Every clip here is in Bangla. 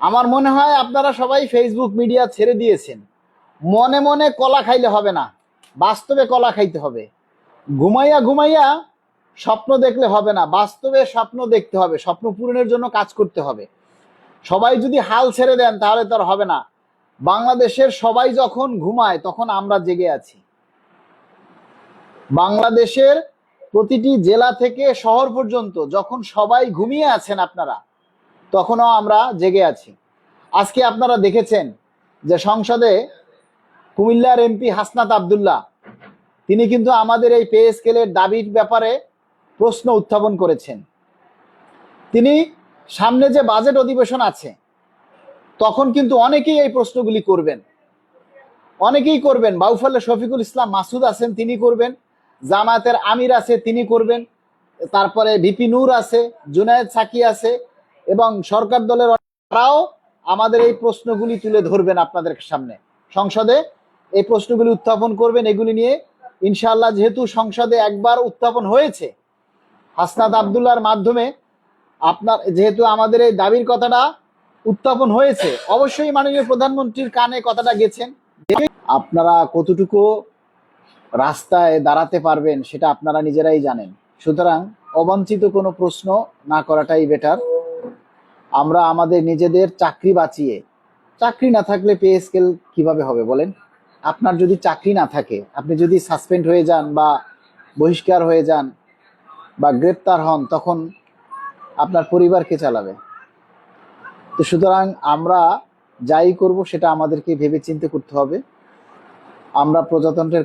আমার মনে হয় আপনারা সবাই ফেসবুক মিডিয়া ছেড়ে দিয়েছেন। মনে মনে কলা খাইলে হবে না, বাস্তবে কলা খাইতে হবে। ঘুমাইয়া ঘুমাইয়া স্বপ্ন দেখলে হবে না, বাস্তবে স্বপ্ন দেখতে হবে, স্বপ্ন পূরণের জন্য কাজ করতে হবে। সবাই যদি হাল ছেড়ে দেন তাহলে তো আর হবে না। বাংলাদেশের সবাই যখন ঘুমায় তখন আমরা জেগে আছি। বাংলাদেশের প্রতিটি জেলা থেকে শহর পর্যন্ত যখন সবাই ঘুমিয়ে আছেন আপনারা, তখনও আমরা জেগে আছি। আজকে আপনারা দেখেছেন যে সংসদে কুমিল্লার এমপি হাসনাত আব্দুল্লাহ তিনি কিন্তু আমাদের এই পে স্কেলের দাবির ব্যাপারে প্রশ্ন উত্থাপন করেছেন। তিনি সামনে যে বাজেট অধিবেশন আছে তখন কিন্তু অনেকেই এই প্রশ্নগুলি করবেন, অনেকেই করবেন। বাউফলে শফিকুল ইসলাম মাসুদ আছেন, তিনি করবেন। জামায়াতের আমির আছে, তিনি করবেন। তারপরে ভিপি নূর আছে, জুনায়েদ সাকি আছে, এবং সরকার দলের তারাও আমাদের এই প্রশ্নগুলি তুলে ধরবেন আপনাদের সামনে। সংসদে এই প্রশ্নগুলি উত্থাপন করবেন। এগুলি নিয়ে ইনশাআল্লাহ, যেহেতু সংসদে একবার উত্থাপন হয়েছে হাসনাত আব্দুল্লাহর মাধ্যমে, আপনার যেহেতু আমাদের এই দাবির কথাটা উত্থাপন হয়েছে, অবশ্যই মাননীয় প্রধানমন্ত্রীর কানে কথাটা গেছেন। আপনারা কতটুকু রাস্তায় দাঁড়াতে পারবেন সেটা আপনারা নিজেরাই জানেন। সুতরাং অবাঞ্ছিত কোনো প্রশ্ন না করাটাই বেটার। আমরা আমাদের নিজেদের চাকরি বাঁচিয়ে, চাকরি না থাকলে পে স্কেল কিভাবে হবে বলেন? আপনার যদি চাকরি না থাকে, আপনি যদি সাসপেন্ড হয়ে যান বা বহিষ্কার হয়ে যান বা গ্রেপ্তার হন, তখন আপনার পরিবারকে চালাবে। তো সুতরাং আমরা যাই করব সেটা আমাদেরকে ভেবে চিন্তে করতে হবে। আমরা প্রজাতন্ত্রের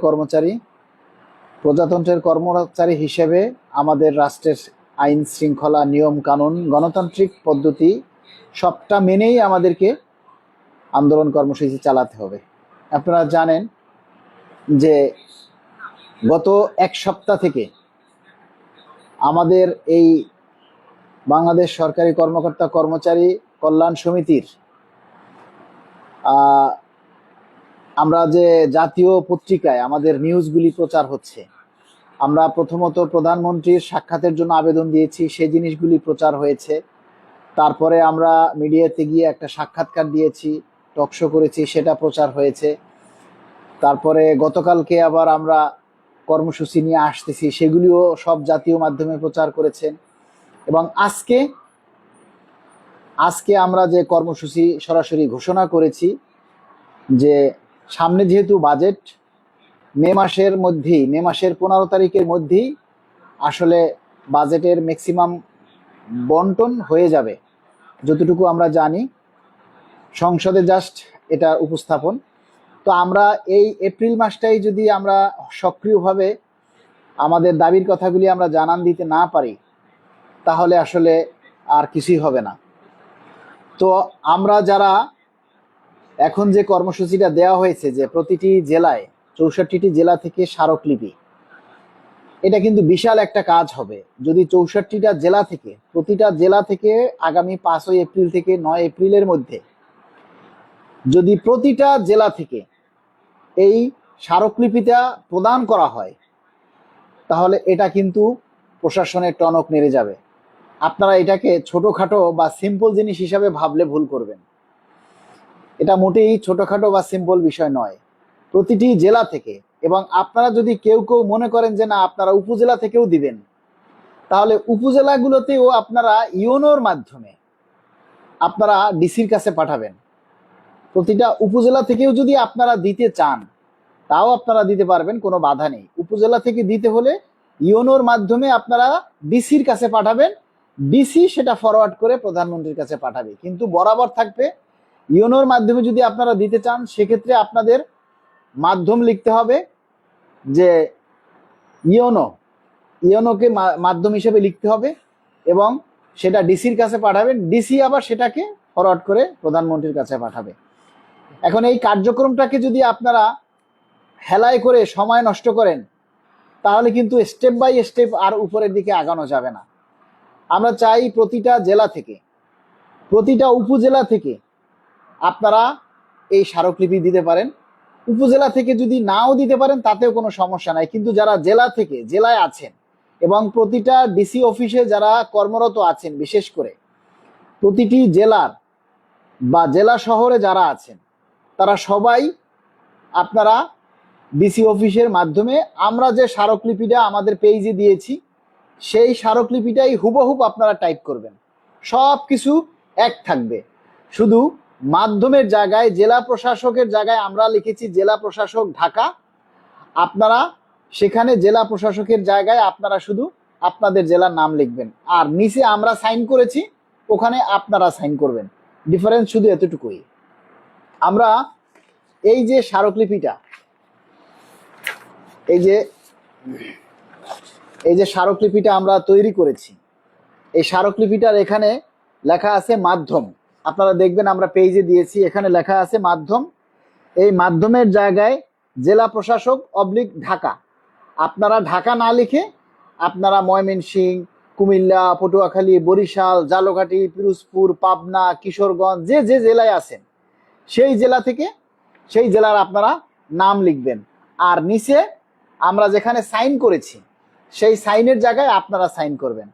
কর্মচারী হিসেবে আমাদের রাষ্ট্রের আইন শৃঙ্খলা, নিয়ম কানুন, গণতান্ত্রিক পদ্ধতি সবটা মেনেই আমাদেরকে আন্দোলন কর্মসূচি চালাতে হবে। আপনারা জানেন যে গত এক সপ্তাহ থেকে আমাদের এই বাংলাদেশ সরকারি কর্মকর্তা কর্মচারী কল্যাণ সমিতির আমরা যে জাতীয় পত্রিকায় আমাদের নিউজগুলি প্রচার হচ্ছে, আমরা প্রথমত প্রধানমন্ত্রীর সাক্ষাতের জন্য আবেদন দিয়েছি, সেই জিনিসগুলি প্রচার হয়েছে। তারপরে আমরা মিডিয়াতে গিয়ে একটা সাক্ষাৎকার দিয়েছি, টকশো করেছি, সেটা প্রচার হয়েছে। তারপরে গতকালকে আবার আমরা কর্মসূচি নিয়ে আসতেছি, সেগুলিও সব জাতীয় মাধ্যমে প্রচার করেছেন। এবং আজকে আমরা যে কর্মসূচি সরাসরি ঘোষণা করেছি যে সামনে যেহেতু বাজেট, মে মাসের 15 তারিখের মধ্যেই আসলে বাজেটের ম্যাক্সিমাম বন্টন হয়ে যাবে, যতটুকু আমরা জানি। সংসদে জাস্ট এটা উপস্থাপন। তো আমরা এই এপ্রিল মাসটাই যদি আমরা সক্রিয়ভাবে আমাদের দাবির কথাগুলি আমরা জানান দিতে না পারি, তাহলে আসলে আর কিছুই হবে না। তো আমরা যারা এখন যে কর্মসূচিটা দেওয়া হয়েছে যে প্রতিটি জেলায় 64টি জেলা থেকে স্মারকলিপি, এটা কিন্তু বিশাল একটা কাজ হবে। যদি 64টা জেলা থেকে, প্রতিটা জেলা থেকে আগামী 5 এপ্রিল থেকে 9 এপ্রিলের মধ্যে যদি প্রতিটা জেলা থেকে এই স্মারকলিপিটা প্রদান করা হয়, তাহলে এটা কিন্তু প্রশাসনের টনক নেড়ে যাবে। আপনারা এটাকে ছোটখাটো বা সিম্পল জিনিস হিসাবে ভাবলে ভুল করবেন। এটা মোটেই ছোটখাটো বা সিম্পল বিষয় নয়। প্রতিটি জেলা থেকে, এবং আপনারা যদি কেউ মনে করেন যে না আপনারা উপজেলা থেকেও দিবেন, তাহলে উপজেলাগুলোতেও আপনারা ইউনোর মাধ্যমে আপনারা ডিসির কাছে পাঠাবেন। প্রতিটা উপজেলা থেকেও যদি আপনারা দিতে চান, তাও আপনারা দিতে পারবেন, কোনো বাধা নেই। উপজেলা থেকে দিতে হলে ইউনোর মাধ্যমে আপনারা ডিসির কাছে পাঠাবেন, ডিসি সেটা ফরওয়ার্ড করে প্রধানমন্ত্রীর কাছে পাঠাবে। কিন্তু বরাবর থাকবে, ইউনোর মাধ্যমে যদি আপনারা দিতে চান, সেক্ষেত্রে আপনাদের মাধ্যম লিখতে হবে যে ইউনোকে মাধ্যম হিসেবে লিখতে হবে, এবং সেটা ডিসির কাছে পাঠাবেন। ডিসি আবার সেটাকে ফরওয়ার্ড করে প্রধানমন্ত্রীর কাছে পাঠাবে। এখন এই কার্যক্রমটাকে যদি আপনারা হেলায় করে সময় নষ্ট করেন, তাহলে কিন্তু স্টেপ বাই স্টেপ আর উপরের দিকে আগানো যাবে না। আমরা চাই প্রতিটা জেলা থেকে, প্রতিটা উপজেলা থেকে আপনারা এই স্মারকলিপি দিতে পারেন। উপজেলা থেকে যদি নাও দিতে পারেন তাতেও কোনো সমস্যা নাই, কিন্তু যারা জেলায় আছেন এবং প্রতিটা ডিসি অফিসে যারা কর্মরত আছেন, বিশেষ করে প্রতিটি জেলার বা জেলা শহরে যারা আছেন তারা সবাই আপনারা ডিসি অফিসের মাধ্যমে আমরা যে স্মারকলিপিটা আমাদের পেজে দিয়েছি সেই স্মারকলিপিটাই হুবহুব আপনারা টাইপ করবেন। সব কিছু এক থাকবে, শুধু মাধ্যমের জায়গায় জেলা প্রশাসকের জায়গায় আমরা লিখেছি জেলা প্রশাসক ঢাকা, আপনারা সেখানে জেলা প্রশাসকের জায়গায় আপনারা শুধু আপনাদের জেলার নাম লিখবেন, আর নিচে আমরা সাইন করেছি ওখানে আপনারা সাইন করবেন। ডিফারেন্স শুধু এতটুকুই। আমরা এই যে স্মারকলিপিটা, এই যে স্মারকলিপিটা আমরা তৈরি করেছি, এই স্মারকলিপিটার এখানে লেখা আছে মাধ্যম। আপনারা দেখবেন আমরা পেজে দিয়েছি, এখানে লেখা আছে মাধ্যম। এই মাধ্যমের জায়গায় জেলা প্রশাসক ঢাকা, আপনারা ঢাকা না লিখে আপনারা ময়মনসিংহ, কুমিল্লা, পটুয়াখালী, বরিশাল, ঝালকাঠি, পিরোজপুর, পাবনা, কিশোরগঞ্জ যে যে জেলায় আছেন সেই জেলা থেকে সেই জেলার আপনারা নাম লিখবেন। আর নিচে আমরা যেখানে সাইন করেছি সেই সাইনের জায়গায় আপনারা সাইন করবেন।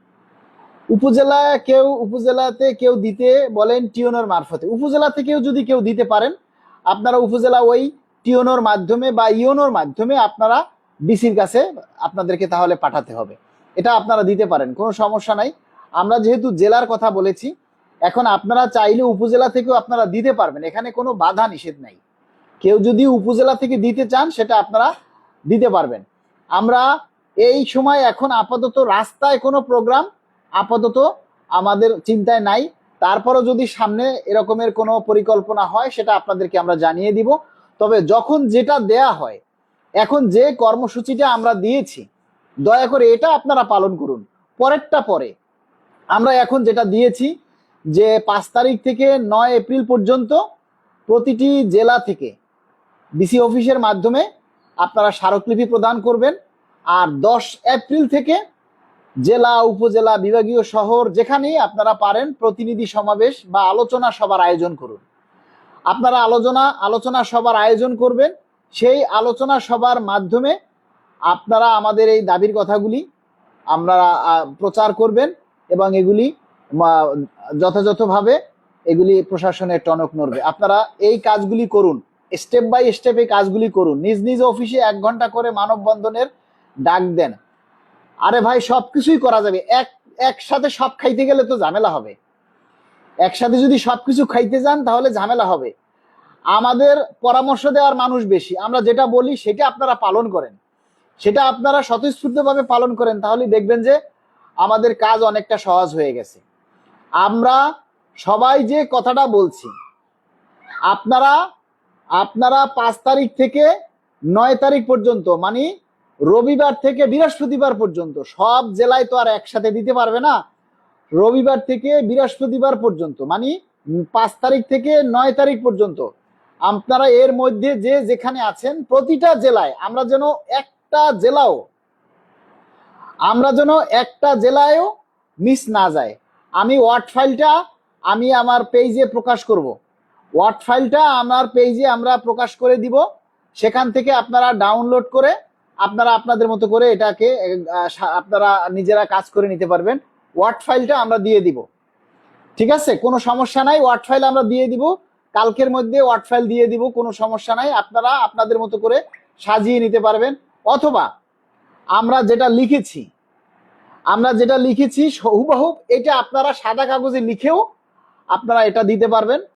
উপজেলাতে কেউ দিতে বলেন টিওনোর মারফতে, উপজেলা থেকেও যদি কেউ দিতে পারেন আপনারা উপজেলা ওই টিওনোর মাধ্যমে বা ইওনোর মাধ্যমে আপনারা ডিসির কাছে আপনাদেরকে তাহলে পাঠাতে হবে, এটা আপনারা দিতে পারেন, কোনো সমস্যা নাই। আমরা যেহেতু জেলার কথা বলেছি, এখন আপনারা চাইলে উপজেলা থেকেও আপনারা দিতে পারবেন, এখানে কোনো বাধা নিষেধ নাই। কেউ যদি উপজেলা থেকে দিতে চান সেটা আপনারা দিতে পারবেন। আমরা এই সময় এখন আপাতত রাস্তায় কোনো প্রোগ্রাম আপাতত আমাদের চিন্তায় নাই, তারপরও যদি সামনে এরকমের কোনো পরিকল্পনা হয় সেটা আপনাদেরকে আমরা জানিয়ে দিব। তবে যখন যেটা দেয়া হয়, এখন যে কর্মসূচিটা আমরা দিয়েছি দয়া করে এটা আপনারা পালন করুন, পরেরটা পরে। আমরা এখন যেটা দিয়েছি যে 5 তারিখ থেকে 9 এপ্রিল পর্যন্ত প্রতিটি জেলা থেকে ডিসি অফিসের মাধ্যমে আপনারা স্মারকলিপি প্রদান করবেন, আর 10 এপ্রিল থেকে জেলা, উপজেলা, বিভাগীয় শহর যেখানেই আপনারা পারেন প্রতিনিধি সমাবেশ বা আলোচনা সভার আয়োজন করুন। আপনারা আলোচনা সভার আয়োজন করবেন, সেই আলোচনা সভার মাধ্যমে আপনারা আমাদের এই দাবির কথাগুলি আপনারা প্রচার করবেন এবং এগুলি যথাযথভাবে এগুলি প্রশাসনের টনক নড়বে। আপনারা এই কাজগুলি করুন, স্টেপ বাই স্টেপ এই কাজগুলি করুন। নিজ নিজ অফিসে 1 ঘন্টা করে মানববন্ধনের ডাক দেন। আরে ভাই সবকিছুই করা যাবে, একসাথে সব খাইতে গেলে তো ঝামেলা হবে, একসাথে যদি সবকিছু খাইতে যান তাহলে ঝামেলা হবে। আমাদের পরামর্শ দেওয়ার মানুষ বেশি, আমরা যেটা বলি সেটা আপনারা পালন করেন, সেটা আপনারা স্বতঃস্ফূর্তভাবে পালন করেন, তাহলে দেখবেন যে আমাদের কাজ অনেকটা সহজ হয়ে গেছে। আমরা সবাই যে কথাটা বলছি, আপনারা 5 তারিখ থেকে 9 তারিখ পর্যন্ত, মানে রবিবার থেকে বৃহস্পতিবার পর্যন্ত, সব জেলায় তো আর একসাথে দিতে পারবে না, রবিবার থেকে বৃহস্পতিবার পর্যন্ত, মানে 5 তারিখ থেকে 9 তারিখ পর্যন্ত আপনারা এর মধ্যে যে যেখানে আছেন প্রতিটা জেলায় আমরা যেন একটা জেলায়ও মিস না যায়। আমি ওয়ার্ড ফাইলটা আমি আমার পেজে প্রকাশ করব, ওয়ার্ড ফাইলটা আমার পেজে আমরা প্রকাশ করে দিব, সেখান থেকে আপনারা ডাউনলোড করে আপনারা আপনাদের মতো করে এটাকে আপনারা নিজেরা কাজ করে নিতে পারবেন। ওয়ার্ড ফাইলটা আমরা দিয়ে দিব, ঠিক আছে, কোনো সমস্যা নাই। ওয়ার্ড ফাইল আমরা দিয়ে দিব, কালকের মধ্যে ওয়ার্ড ফাইল দিয়ে দিব, কোনো সমস্যা নাই। আপনারা আপনাদের মতো করে সাজিয়ে নিতে পারবেন, অথবা আমরা যেটা লিখেছি হুবহু এটা আপনারা সাদা কাগজে লিখেও আপনারা এটা দিতে পারবেন।